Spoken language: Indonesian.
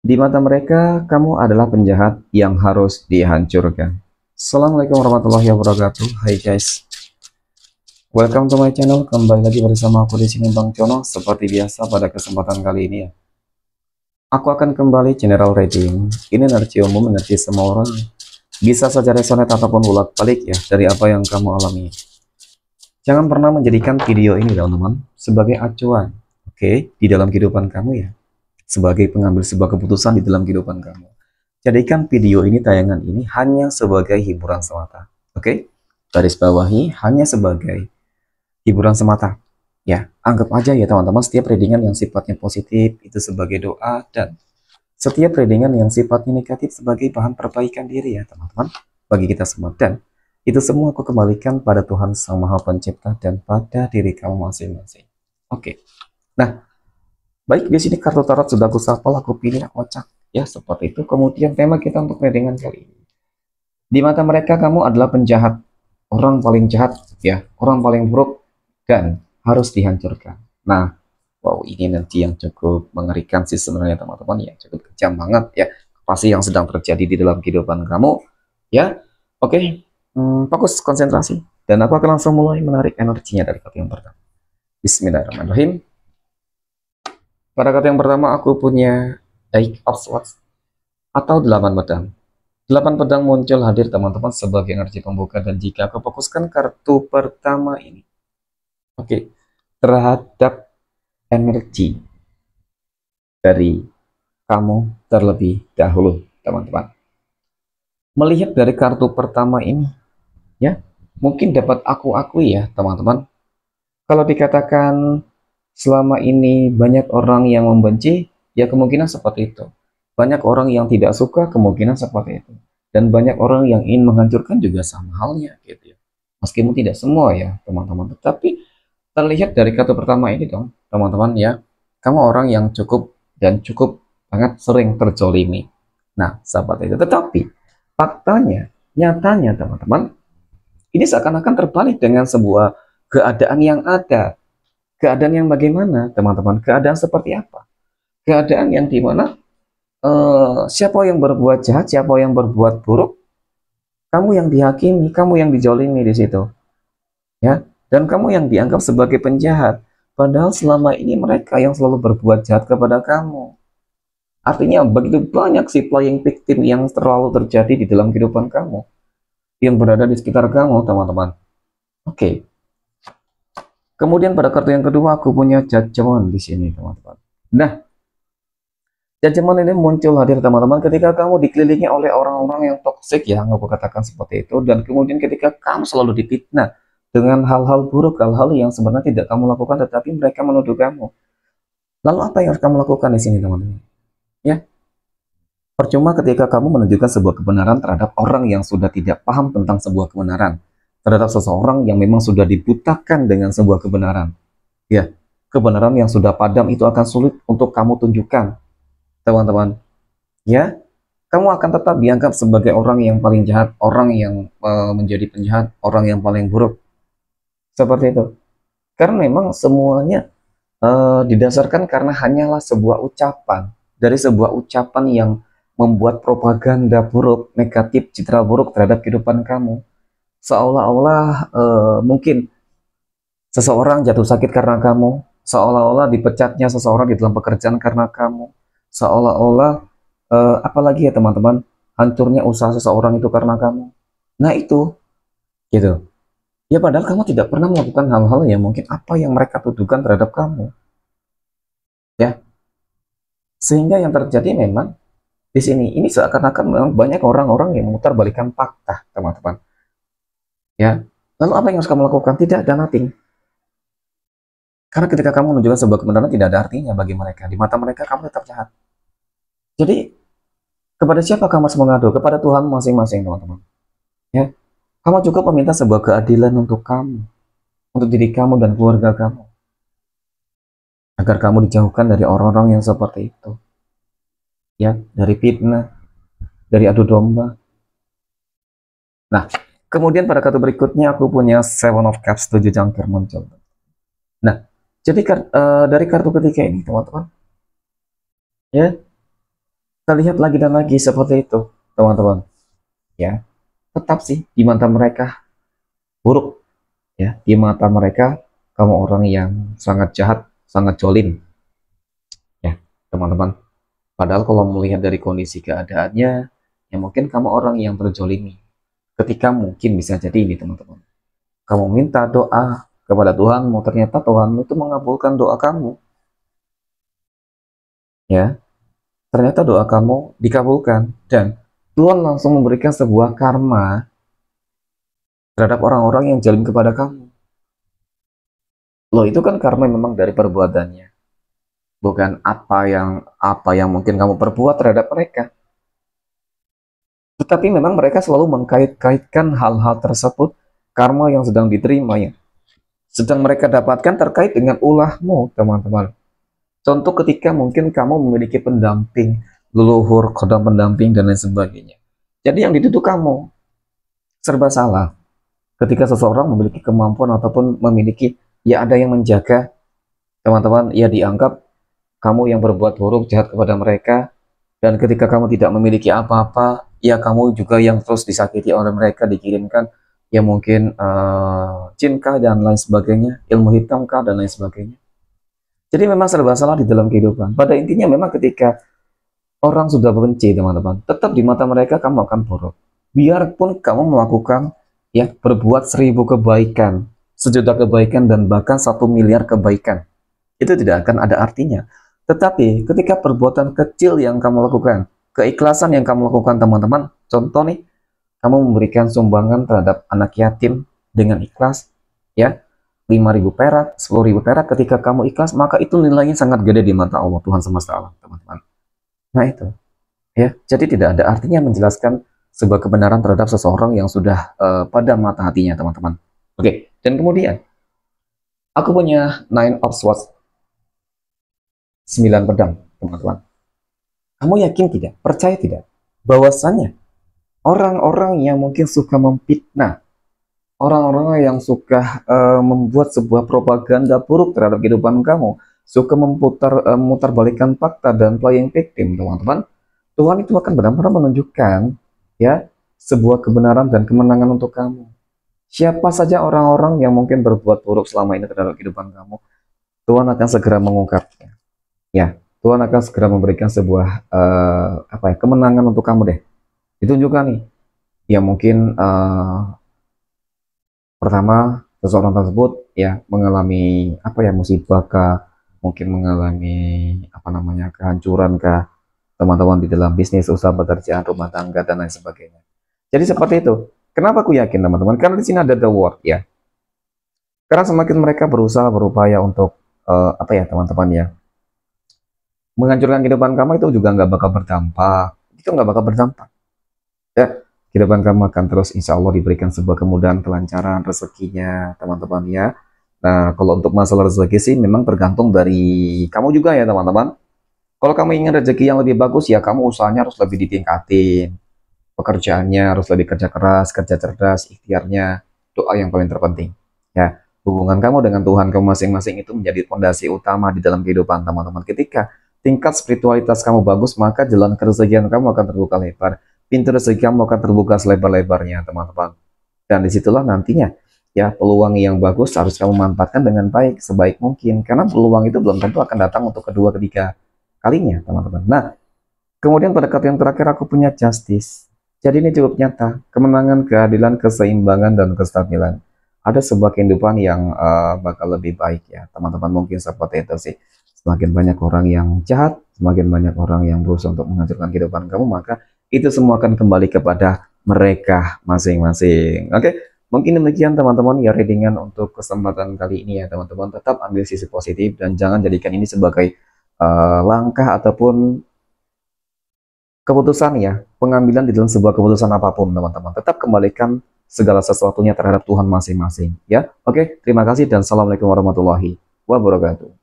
Di mata mereka, kamu adalah penjahat yang harus dihancurkan. Assalamualaikum warahmatullahi wabarakatuh. Hai guys, welcome to my channel. Kembali lagi bersama aku di sini Bang Cono. Seperti biasa pada kesempatan kali ini ya, aku akan kembali general rating. Ini energi umum, energi semua orang. Bisa saja resonate ataupun bolak-balik ya dari apa yang kamu alami. Jangan pernah menjadikan video ini teman-teman sebagai acuan, oke, di dalam kehidupan kamu ya. Sebagai pengambil sebuah keputusan di dalam kehidupan kamu. Jadikan video ini, tayangan ini hanya sebagai hiburan semata. Oke? Garis bawahi hanya sebagai hiburan semata. Ya, anggap aja ya teman-teman, setiap readingan yang sifatnya positif itu sebagai doa, dan setiap readingan yang sifatnya negatif sebagai bahan perbaikan diri ya teman-teman, bagi kita semua. Dan itu semua aku kembalikan pada Tuhan Sang Maha Pencipta dan pada diri kamu masing-masing. Oke. Nah, baik, di sini kartu tarot sudah aku shuffle, aku pilih kocak. Ya, seperti itu. Kemudian tema kita untuk readingan kali ini. Di mata mereka kamu adalah penjahat, orang paling jahat, ya, orang paling buruk dan harus dihancurkan. Nah, wow, ini nanti yang cukup mengerikan sih sebenarnya teman-teman ya, cukup kejam banget ya. Pasti yang sedang terjadi di dalam kehidupan kamu, ya. Oke, fokus konsentrasi dan aku akan langsung mulai menarik energinya dari kartu yang pertama. Bismillahirrahmanirrahim. Pada kartu yang pertama aku punya Eight of Swords atau 8 pedang. 8 pedang muncul hadir teman-teman sebagai energi pembuka, dan jika aku fokuskan kartu pertama ini, oke, terhadap energi dari kamu terlebih dahulu teman-teman. Melihat dari kartu pertama ini ya, mungkin dapat aku akui ya teman-teman, kalau dikatakan selama ini banyak orang yang membenci, ya kemungkinan seperti itu. Banyak orang yang tidak suka, kemungkinan seperti itu. Dan banyak orang yang ingin menghancurkan juga sama halnya gitu ya. Meskipun tidak semua ya teman-teman. Tetapi terlihat dari kartu pertama ini dong teman-teman ya, kamu orang yang cukup dan cukup sangat sering terjolimi. Nah sahabat itu. Tetapi faktanya, nyatanya teman-teman, ini seakan-akan terbalik dengan sebuah keadaan yang ada. Keadaan yang bagaimana, teman-teman? Keadaan seperti apa? Keadaan yang dimana siapa yang berbuat jahat, siapa yang berbuat buruk, kamu yang dihakimi, kamu yang dijolimi di situ, ya. Dan kamu yang dianggap sebagai penjahat. Padahal selama ini mereka yang selalu berbuat jahat kepada kamu. Artinya begitu banyak si playing victim yang terlalu terjadi di dalam kehidupan kamu, yang berada di sekitar kamu, teman-teman. Oke. Kemudian pada kartu yang kedua aku punya Judgment di sini, teman-teman. Nah, Judgment ini muncul hadir teman-teman ketika kamu dikelilingi oleh orang-orang yang toksik ya, aku katakan seperti itu, dan kemudian ketika kamu selalu difitnah dengan hal-hal buruk, hal-hal yang sebenarnya tidak kamu lakukan, tetapi mereka menuduh kamu. Lalu apa yang harus kamu lakukan di sini, teman-teman? Ya, percuma ketika kamu menunjukkan sebuah kebenaran terhadap orang yang sudah tidak paham tentang sebuah kebenaran, terhadap seseorang yang memang sudah dibutakan dengan sebuah kebenaran. Ya, kebenaran yang sudah padam itu akan sulit untuk kamu tunjukkan, teman-teman. Ya, kamu akan tetap dianggap sebagai orang yang paling jahat, orang yang menjadi penjahat, orang yang paling buruk. Seperti itu. Karena memang semuanya didasarkan karena hanyalah sebuah ucapan. Dari sebuah ucapan yang membuat propaganda buruk, negatif, citra buruk terhadap kehidupan kamu. Seolah-olah mungkin seseorang jatuh sakit karena kamu, seolah-olah dipecatnya seseorang di dalam pekerjaan karena kamu, seolah-olah apalagi ya teman-teman, hancurnya usaha seseorang itu karena kamu. Nah itu, gitu. Ya padahal kamu tidak pernah melakukan hal-hal yang mungkin apa yang mereka tuduhkan terhadap kamu. Ya, sehingga yang terjadi memang di sini ini seakan-akan memang banyak orang-orang yang memutarbalikkan fakta, teman-teman. Ya, lalu apa yang harus kamu lakukan? Tidak ada nothing. Karena ketika kamu menunjukkan sebuah kebenaran tidak ada artinya bagi mereka. Di mata mereka kamu tetap jahat. Jadi kepada siapa kamu harus mengadu? Kepada Tuhan masing-masing, teman-teman. Ya, kamu cukup meminta sebuah keadilan untuk kamu, untuk diri kamu dan keluarga kamu, agar kamu dijauhkan dari orang-orang yang seperti itu. Ya, dari fitnah, dari adu domba. Nah, kemudian pada kartu berikutnya aku punya Seven of Cups, 7 cangkir muncul. Nah, jadi dari kartu ketiga ini, teman-teman, ya, terlihat lagi dan lagi seperti itu, teman-teman. Ya, tetap sih di mata mereka buruk. Ya, di mata mereka kamu orang yang sangat jahat, sangat jolim. Ya, teman-teman. Padahal kalau melihat dari kondisi keadaannya, ya mungkin kamu orang yang terjolimi. Ketika mungkin bisa jadi ini, teman-teman. Kamu minta doa kepada Tuhanmu, ternyata Tuhanmu itu mengabulkan doa kamu. Ya, ternyata doa kamu dikabulkan dan Tuhan langsung memberikan sebuah karma terhadap orang-orang yang zalim kepada kamu. Loh, itu kan karma memang dari perbuatannya, bukan apa yang mungkin kamu perbuat terhadap mereka. Tetapi memang mereka selalu mengkait-kaitkan hal-hal tersebut, karma yang sedang diterima, ya, sedang mereka dapatkan terkait dengan ulahmu, teman-teman. Contoh ketika mungkin kamu memiliki pendamping, leluhur, kodam pendamping, dan lain sebagainya. Jadi yang dituduh kamu serba salah. Ketika seseorang memiliki kemampuan ataupun memiliki, ya ada yang menjaga, teman-teman, ya dianggap kamu yang berbuat buruk, jahat kepada mereka, dan ketika kamu tidak memiliki apa-apa, ya kamu juga yang terus disakiti oleh mereka, dikirimkan, ya mungkin cinkah dan lain sebagainya, ilmu hitamkah dan lain sebagainya. Jadi memang serba salah di dalam kehidupan. Pada intinya memang ketika orang sudah benci, teman-teman, tetap di mata mereka kamu akan buruk. Biarpun kamu melakukan, ya, berbuat 1000 kebaikan, 1.000.000 kebaikan, dan bahkan 1 miliar kebaikan, itu tidak akan ada artinya. Tetapi ketika perbuatan kecil yang kamu lakukan, keikhlasan yang kamu lakukan, teman-teman, contoh nih, kamu memberikan sumbangan terhadap anak yatim dengan ikhlas, ya, 5.000 perak, 10.000 perak, ketika kamu ikhlas, maka itu nilainya sangat gede di mata Allah, Tuhan semesta alam, teman-teman. Nah itu, ya, jadi tidak ada artinya menjelaskan sebuah kebenaran terhadap seseorang yang sudah pada mata hatinya, teman-teman. Oke, dan kemudian, aku punya Nine of Swords, 9 pedang, teman-teman. Kamu yakin tidak, percaya tidak, bahwasannya orang-orang yang mungkin suka memfitnah, orang-orang yang suka membuat sebuah propaganda buruk terhadap kehidupan kamu, suka memutarbalikkan fakta dan playing victim, teman-teman, Tuhan itu akan benar-benar menunjukkan, ya, sebuah kebenaran dan kemenangan untuk kamu. Siapa saja orang-orang yang mungkin berbuat buruk selama ini terhadap kehidupan kamu, Tuhan akan segera mengungkapnya. Ya, Tuhan akan segera memberikan sebuah kemenangan untuk kamu deh. Ditunjukkan nih, ya mungkin pertama seseorang tersebut ya mengalami musibah kah, mungkin mengalami kehancuran kah, teman-teman, di dalam bisnis, usaha, pekerjaan, rumah tangga, dan lain sebagainya. Jadi seperti itu. Kenapa aku yakin, teman-teman? Karena di sini ada the word, ya. Karena semakin mereka berusaha berupaya untuk teman-teman, ya, menghancurkan kehidupan kamu, itu juga nggak bakal berdampak. Itu nggak bakal berdampak. Ya, kehidupan kamu akan terus insya Allah diberikan sebuah kemudahan, kelancaran, rezekinya, teman-teman, ya. Nah, kalau untuk masalah rezeki sih memang tergantung dari kamu juga, ya, teman-teman. Kalau kamu ingin rezeki yang lebih bagus, ya kamu usahanya harus lebih ditingkatin. Pekerjaannya harus lebih kerja keras, kerja cerdas, ikhtiarnya, doa yang paling terpenting. Ya, hubungan kamu dengan Tuhan kamu masing-masing itu menjadi fondasi utama di dalam kehidupan, teman-teman. Ketika tingkat spiritualitas kamu bagus, maka jalan kerezekian kamu akan terbuka lebar. Pintu rezeki kamu akan terbuka selebar-lebarnya, teman-teman. Dan disitulah nantinya, ya, peluang yang bagus harus kamu manfaatkan dengan baik, sebaik mungkin. Karena peluang itu belum tentu akan datang untuk kedua, ketiga kalinya, teman-teman. Nah, kemudian pada kata yang terakhir aku punya justice. Jadi ini cukup nyata, kemenangan, keadilan, keseimbangan, dan kestabilan. Ada sebuah kehidupan yang bakal lebih baik, ya, teman-teman. Mungkin seperti itu sih. Semakin banyak orang yang jahat, semakin banyak orang yang berusaha untuk menghancurkan kehidupan kamu, maka itu semua akan kembali kepada mereka masing-masing. Oke, mungkin demikian, teman-teman, ya, readingan untuk kesempatan kali ini, ya, teman-teman. Tetap ambil sisi positif dan jangan jadikan ini sebagai langkah ataupun keputusan, ya, pengambilan di dalam sebuah keputusan apapun, teman-teman. Tetap kembalikan segala sesuatunya terhadap Tuhan masing-masing, ya. Oke, terima kasih dan assalamualaikum warahmatullahi wabarakatuh.